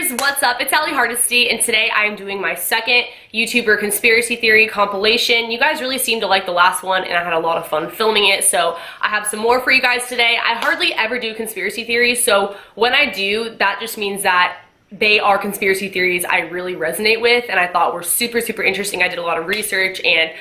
YouTubers, what's up? It's Allie Hardesty, and today I am doing my second YouTuber conspiracy theory compilation. You guys really seemed to like the last one, and I had a lot of fun filming it, so I have some more for you guys today. I hardly ever do conspiracy theories, so when I do, that just means that they are conspiracy theories I really resonate with, and I thought were super interesting. I did a lot of research, and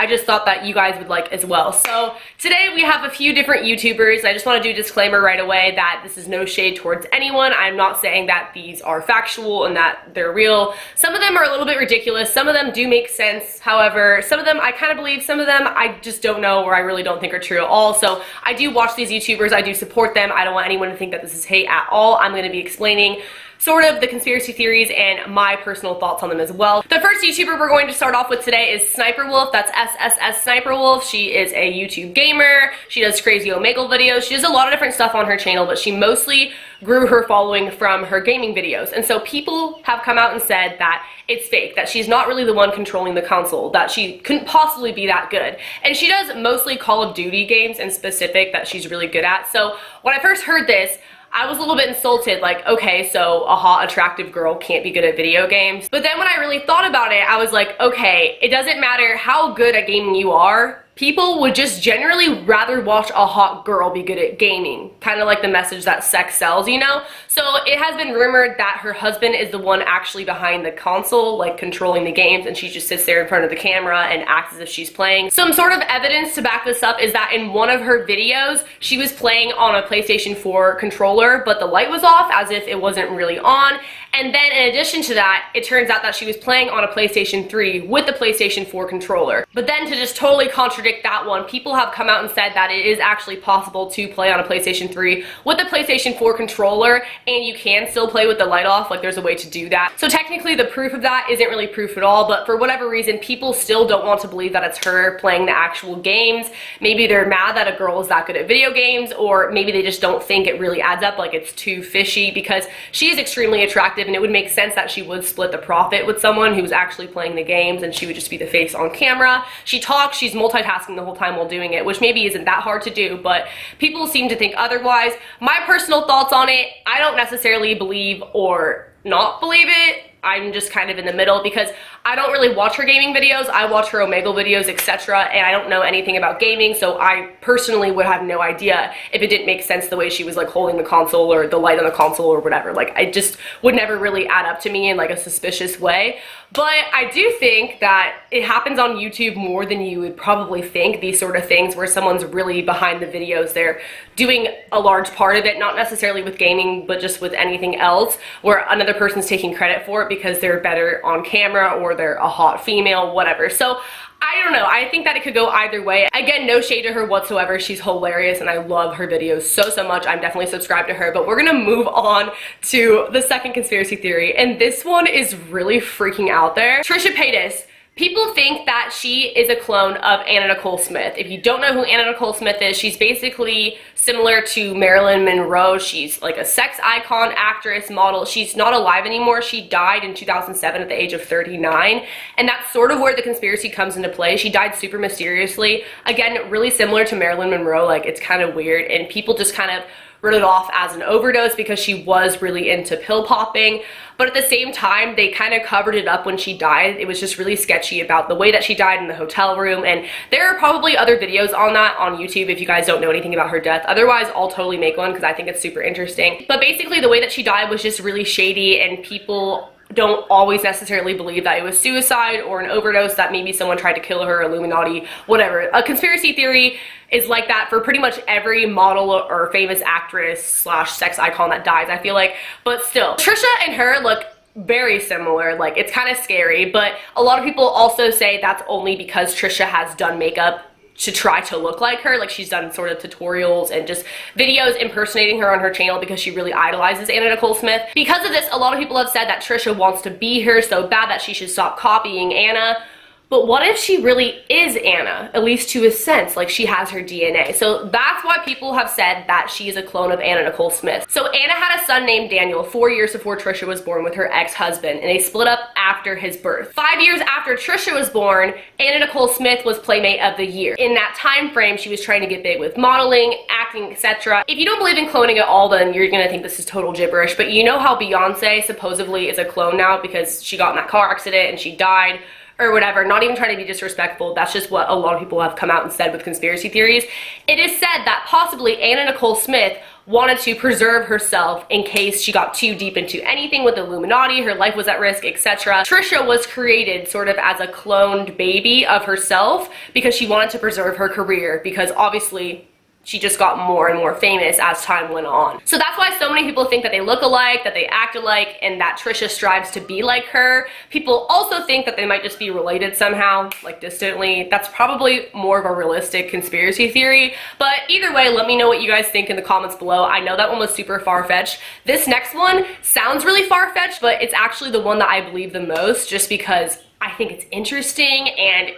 I just thought that you guys would like as well. So today we have a few different YouTubers. I just want to do a disclaimer right away that this is no shade towards anyone. I'm not saying that these are factual and that they're real. Some of them are a little bit ridiculous. Some of them do make sense. However, some of them I kind of believe, some of them I just don't know, or I really don't think are true at all. So I do watch these YouTubers. I do support them. I don't want anyone to think that this is hate at all. I'm going to be explaining sort of the conspiracy theories and my personal thoughts on them as well. The first YouTuber we're going to start off with today is Sssniperwolf. That's Sssniperwolf. She is a YouTube gamer. She does crazy Omegle videos. She does a lot of different stuff on her channel, but she mostly grew her following from her gaming videos. And so people have come out and said that it's fake, that she's not really the one controlling the console, that she couldn't possibly be that good. And she does mostly Call of Duty games in specific that she's really good at. So when I first heard this, I was a little bit insulted, like, okay, so a hot, attractive girl can't be good at video games. But then when I really thought about it, I was like, okay, it doesn't matter how good at gaming you are. People would just generally rather watch a hot girl be good at gaming. Kind of like the message that sex sells, you know? So it has been rumored that her husband is the one actually behind the console, like controlling the games, and she just sits there in front of the camera and acts as if she's playing. Some sort of evidence to back this up is that in one of her videos, she was playing on a PlayStation 4 controller, but the light was off as if it wasn't really on. And then in addition to that, it turns out that she was playing on a PlayStation 3 with the PlayStation 4 controller. But then to just totally contradict that one, people have come out and said that it is actually possible to play on a PlayStation 3 with the PlayStation 4 controller, and you can still play with the light off. Like, there's a way to do that. So technically the proof of that isn't really proof at all, but for whatever reason, people still don't want to believe that it's her playing the actual games. Maybe they're mad that a girl is that good at video games, or maybe they just don't think it really adds up, like it's too fishy, because she is extremely attractive, and it would make sense that she would split the profit with someone who's actually playing the games, and she would just be the face on camera. She talks, she's multitasking the whole time while doing it, which maybe isn't that hard to do, but people seem to think otherwise. My personal thoughts on it, I don't necessarily believe or not believe it. I'm just kind of in the middle because I don't really watch her gaming videos. I watch her Omegle videos, etc., and I don't know anything about gaming, so I personally would have no idea if it didn't make sense the way she was like holding the console or the light on the console or whatever. Like, I just would never really add up to me in like a suspicious way. But I do think that it happens on YouTube more than you would probably think, these sort of things where someone's really behind the videos. They're doing a large part of it, not necessarily with gaming, but just with anything else, where another person's taking credit for it because they're better on camera or they're a hot female, whatever. So I don't know, I think that it could go either way. Again, no shade to her whatsoever. She's hilarious and I love her videos so much. I'm definitely subscribed to her, but we're gonna move on to the second conspiracy theory, and this one is really freaking out there. Trisha Paytas. People think that she is a clone of Anna Nicole Smith. If you don't know who Anna Nicole Smith is, she's basically similar to Marilyn Monroe. She's like a sex icon, actress, model. She's not alive anymore. She died in 2007 at the age of 39. And that's sort of where the conspiracy comes into play. She died super mysteriously. Again, really similar to Marilyn Monroe. Like, it's kind of weird. And people just kind of wrote it off as an overdose because she was really into pill popping. But at the same time, they kind of covered it up when she died. It was just really sketchy about the way that she died in the hotel room. And there are probably other videos on that on YouTube if you guys don't know anything about her death. Otherwise, I'll totally make one because I think it's super interesting. But basically, the way that she died was just really shady, and people don't always necessarily believe that it was suicide or an overdose, that maybe someone tried to kill her, Illuminati, whatever. A conspiracy theory is like that for pretty much every model or famous actress slash sex icon that dies, I feel like. But still, Trisha and her look very similar. Like, it's kind of scary, but a lot of people also say that's only because Trisha has done makeup to try to look like her. Like, she's done sort of tutorials and just videos impersonating her on her channel because she really idolizes Anna Nicole Smith. Because of this, a lot of people have said that Trisha wants to be her so bad that she should stop copying Anna. But what if she really is Anna, at least to a sense, like she has her DNA? So that's why people have said that she is a clone of Anna Nicole Smith. So Anna had a son named Daniel 4 years before Trisha was born with her ex-husband, and they split up after his birth. 5 years after Trisha was born, Anna Nicole Smith was Playmate of the Year. In that time frame, she was trying to get big with modeling, acting, etc. If you don't believe in cloning at all, then you're gonna think this is total gibberish, but you know how Beyonce supposedly is a clone now because she got in that car accident and she died, or whatever. Not even trying to be disrespectful, that's just what a lot of people have come out and said with conspiracy theories. It is said that possibly Anna Nicole Smith wanted to preserve herself in case she got too deep into anything with the Illuminati, her life was at risk, etc. Trisha was created sort of as a cloned baby of herself because she wanted to preserve her career, because obviously she just got more and more famous as time went on. So that's why so many people think that they look alike, that they act alike, and that Trisha strives to be like her. People also think that they might just be related somehow, like distantly. That's probably more of a realistic conspiracy theory. But either way, let me know what you guys think in the comments below. I know that one was super far-fetched. This next one sounds really far-fetched, but it's actually the one that I believe the most, just because I think it's interesting and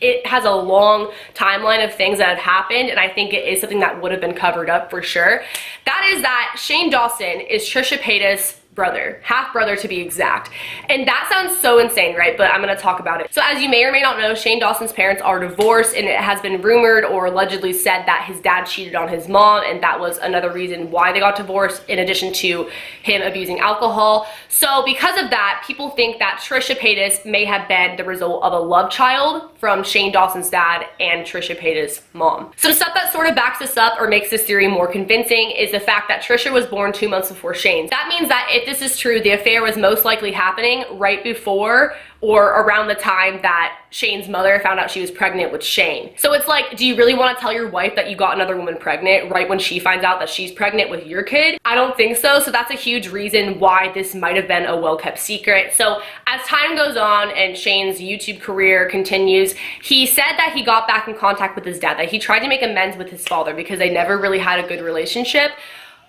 it has a long timeline of things that have happened, and I think it is something that would have been covered up for sure. That is that Shane Dawson is Trisha Paytas' brother, half brother to be exact. And that sounds so insane, right? But I'm gonna talk about it. So as you may or may not know, Shane Dawson's parents are divorced, and it has been rumored or allegedly said that his dad cheated on his mom, and that was another reason why they got divorced, in addition to him abusing alcohol. So because of that, people think that Trisha Paytas may have been the result of a love child from Shane Dawson's dad and Trisha Paytas' mom. Some stuff that sort of backs this up or makes this theory more convincing is the fact that Trisha was born 2 months before Shane's. That means that if this is true, the affair was most likely happening right before or around the time that Shane's mother found out she was pregnant with Shane. So it's like, do you really want to tell your wife that you got another woman pregnant right when she finds out that she's pregnant with your kid? I don't think so. So that's a huge reason why this might have been a well-kept secret. So as time goes on and Shane's YouTube career continues, he said that he got back in contact with his dad, that he tried to make amends with his father because they never really had a good relationship.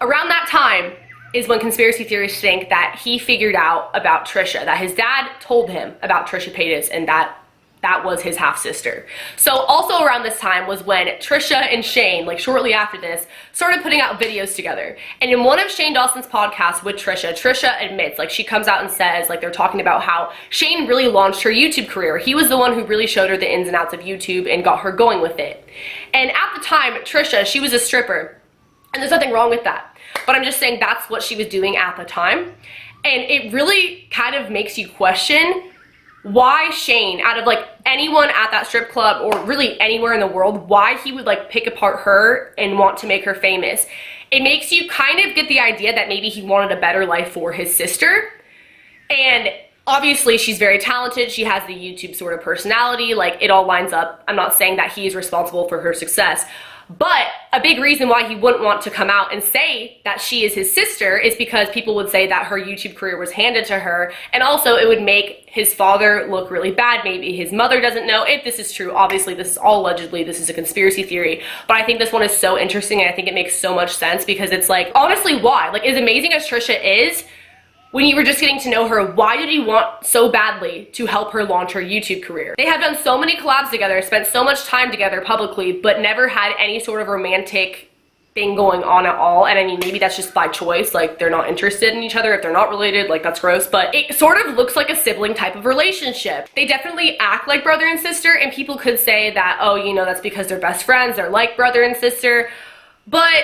Around that time is when conspiracy theorists think that he figured out about Trisha, that his dad told him about Trisha Paytas, and that was his half-sister. So also around this time was when Trisha and Shane, like shortly after this, started putting out videos together. And in one of Shane Dawson's podcasts with Trisha, Trisha admits, like she comes out and says, like they're talking about how Shane really launched her YouTube career. He was the one who really showed her the ins and outs of YouTube and got her going with it. And at the time, Trisha, she was a stripper, and there's nothing wrong with that. But I'm just saying that's what she was doing at the time. And it really kind of makes you question why Shane, out of like anyone at that strip club or really anywhere in the world, why he would like pick apart her and want to make her famous. It makes you kind of get the idea that maybe he wanted a better life for his sister. And obviously she's very talented, she has the YouTube sort of personality, like it all lines up. I'm not saying that he's responsible for her success. But a big reason why he wouldn't want to come out and say that she is his sister is because people would say that her YouTube career was handed to her, and also it would make his father look really bad. Maybe his mother doesn't know if this is true. Obviously, this is all allegedly, this is a conspiracy theory, but I think this one is so interesting, and I think it makes so much sense because it's like, honestly, why? Like, as amazing as Trisha is, when you were just getting to know her, why did he want so badly to help her launch her YouTube career? They have done so many collabs together, spent so much time together publicly, but never had any sort of romantic thing going on at all. And I mean, maybe that's just by choice, like they're not interested in each other if they're not related, like that's gross, but it sort of looks like a sibling type of relationship. They definitely act like brother and sister, and people could say that, oh, you know, that's because they're best friends, they're like brother and sister, but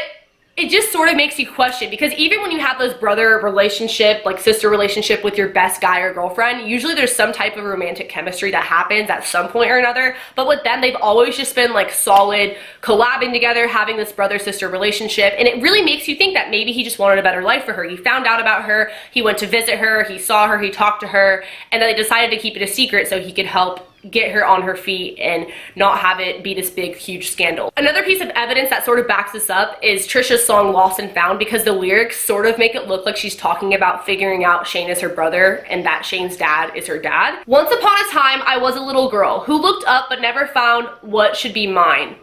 it just sort of makes you question, because even when you have those brother relationship, like sister relationship with your best guy or girlfriend, usually there's some type of romantic chemistry that happens at some point or another. But with them, they've always just been like solid, collabing together, having this brother-sister relationship. And it really makes you think that maybe he just wanted a better life for her. He found out about her, he went to visit her, he saw her, he talked to her, and then they decided to keep it a secret so he could help get her on her feet and not have it be this big, huge scandal. Another piece of evidence that sort of backs this up is Trisha's song Lost and Found, because the lyrics sort of make it look like she's talking about figuring out Shane is her brother and that Shane's dad is her dad. Once upon a time, I was a little girl who looked up but never found what should be mine.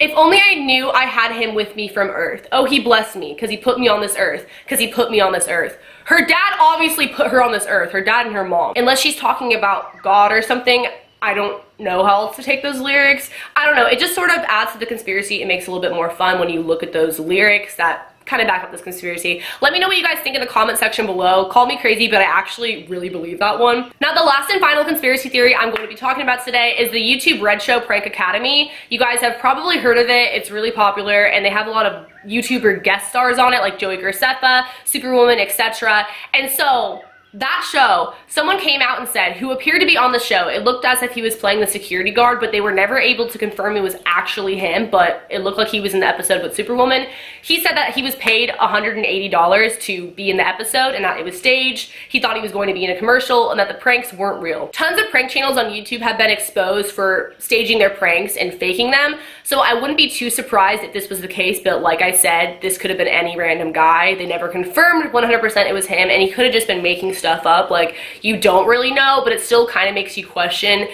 If only I knew I had him with me from earth. Oh, he blessed me because he put me on this earth, because he put me on this earth. Her dad obviously put her on this earth, her dad and her mom. Unless she's talking about God or something, I don't know how else to take those lyrics. I don't know, it just sort of adds to the conspiracy. It makes it a little bit more fun when you look at those lyrics that kind of back up this conspiracy. Let me know what you guys think in the comment section below. Call me crazy, but I actually really believe that one. Now, the last and final conspiracy theory I'm going to be talking about today is the YouTube Red Show Prank Academy. You guys have probably heard of it. It's really popular, and they have a lot of YouTuber guest stars on it, like Joey Graceffa, Superwoman, etc. And so that show, someone came out and said, who appeared to be on the show, it looked as if he was playing the security guard, but they were never able to confirm it was actually him, but it looked like he was in the episode with Superwoman. He said that he was paid $180 to be in the episode and that it was staged. He thought he was going to be in a commercial and that the pranks weren't real. Tons of prank channels on YouTube have been exposed for staging their pranks and faking them, so I wouldn't be too surprised if this was the case, but like I said, this could have been any random guy. They never confirmed 100% it was him, and he could have just been making stuff up. Like, you don't really know, but it still kind of makes you question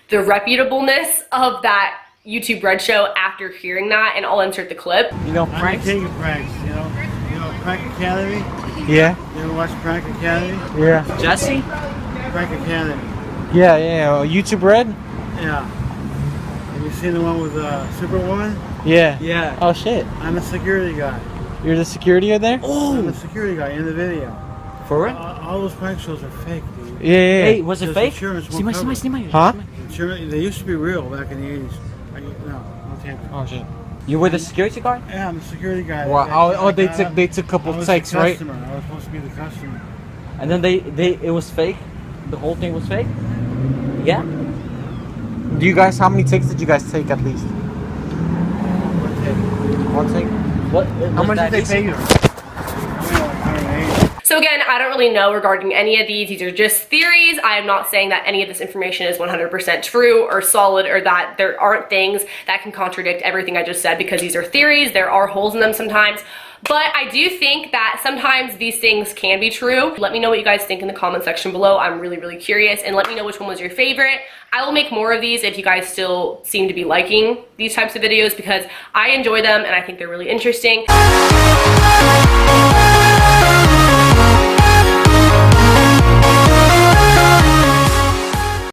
the reputableness of that YouTube Red Show after hearing that, and I'll insert the clip. You know, pranks? I'm taking pranks, you know Prank Academy? Yeah. You ever watch Prank Academy? Yeah. Jesse? Prank Academy. Yeah. YouTube Red? Yeah. Have you seen the one with Superwoman? Yeah. Yeah. Oh shit. I'm a security guy. You're the security there? I'm a security guy in the video. For real? All those prank shows are fake, dude. Yeah. Hey, was it Because fake? insurance won't cover it. Huh? They used to be real back in the 80s. No tampering. Oh shit. You were the security guard? Yeah, I'm a security guy. Wow. They took a couple I was takes, the right? customer. I was supposed to be the customer. And then it was fake? The whole thing was fake? Yeah? Do you guys, how many takes did you guys take at least? One take? What? How much did they pay you? So again, I don't really know regarding any of these. These are just theories. I am not saying that any of this information is 100% true or solid, or that there aren't things that can contradict everything I just said, because these are theories. There are holes in them sometimes. But I do think that sometimes these things can be true. Let me know what you guys think in the comment section below. I'm really, really curious, and let me know which one was your favorite. I will make more of these if you guys still seem to be liking these types of videos, because I enjoy them and I think they're really interesting.